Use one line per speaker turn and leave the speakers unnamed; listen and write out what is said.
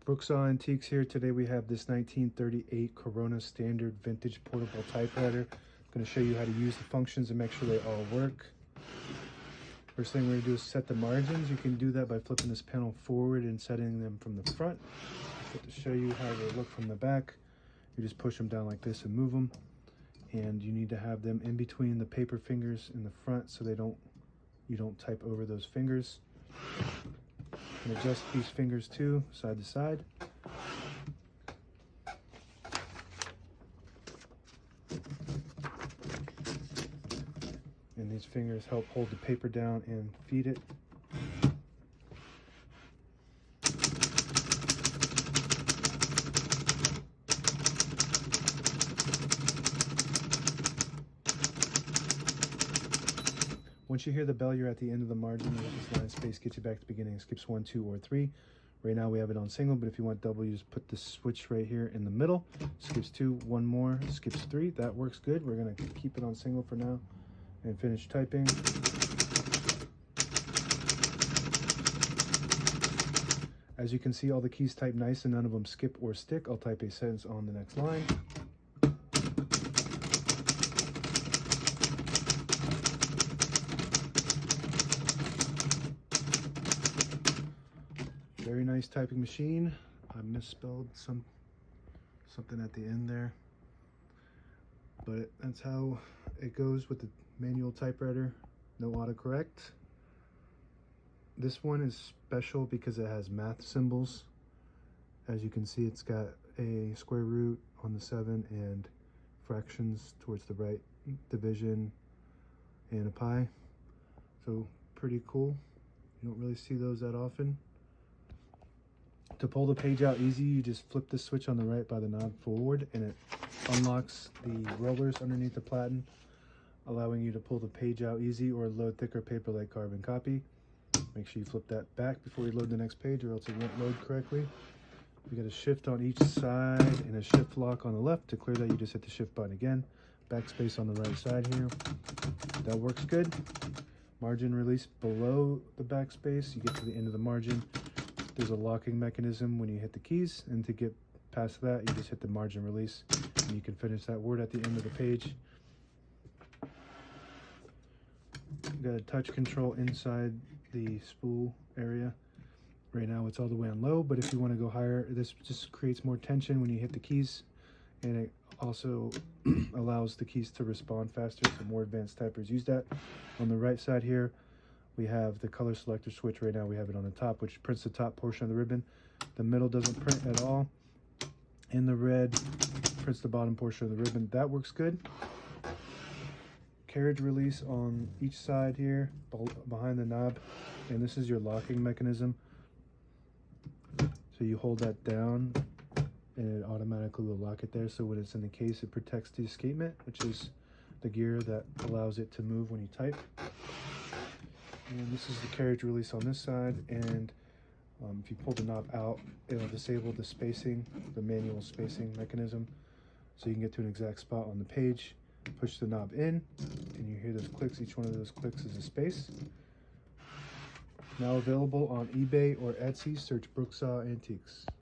Brooksaw Antiques here. Today we have this 1938 Corona Standard Vintage Portable Typewriter. I'm going to show you how to use the functions and make sure they all work. First thing we're going to do is set the margins. You can do that by flipping this panel forward and setting them from the front. But to show you how they look from the back, you just push them down like this and move them. And you need to have them in between the paper fingers in the front so you don't type over those fingers. And adjust these fingers too, side to side. And these fingers help hold the paper down and feed it. Once you hear the bell, you're at the end of the margin. This line space gets you back to the beginning. It skips 1, 2, or 3. Right now we have it on single, but if you want double, you just put the switch right here in the middle. Skips 2, 1 more, skips 3. That works good. We're gonna keep it on single for now and finish typing. As you can see, all the keys type nice and none of them skip or stick. I'll type a sentence on the next line. Very nice typing machine. I misspelled something at the end there, but that's how it goes with the manual typewriter. No autocorrect. This one is special because it has math symbols. As you can see, it's got a square root on the 7 and fractions towards the right, division, and a pi. So pretty cool. You don't really see those that often. To pull the page out easy, you just flip the switch on the right by the knob forward and it unlocks the rollers underneath the platen, allowing you to pull the page out easy or load thicker paper like carbon copy. Make sure you flip that back before you load the next page or else it won't load correctly. You got a shift on each side and a shift lock on the left. To clear that, you just hit the shift button again. Backspace on the right side here. That works good. Margin release below the backspace. You get to the end of the margin. There's a locking mechanism when you hit the keys, and to get past that, you just hit the margin release, and you can finish that word at the end of the page. You got a touch control inside the spool area. Right now it's all the way on low, but if you want to go higher, this just creates more tension when you hit the keys, and it also allows the keys to respond faster, so more advanced typers use that. On the right side here, we have the color selector switch. Right now we have it on the top, which prints the top portion of the ribbon. The middle doesn't print at all. And the red prints the bottom portion of the ribbon. That works good. Carriage release on each side here, behind the knob. And this is your locking mechanism. So you hold that down and it automatically will lock it there. So when it's in the case, it protects the escapement, which is the gear that allows it to move when you type. And this is the carriage release on this side, and if you pull the knob out, it'll disable the spacing, the manual spacing mechanism, so you can get to an exact spot on the page. Push the knob in, and you hear those clicks. Each one of those clicks is a space. Now available on eBay or Etsy. Search Brooksaw Antiques.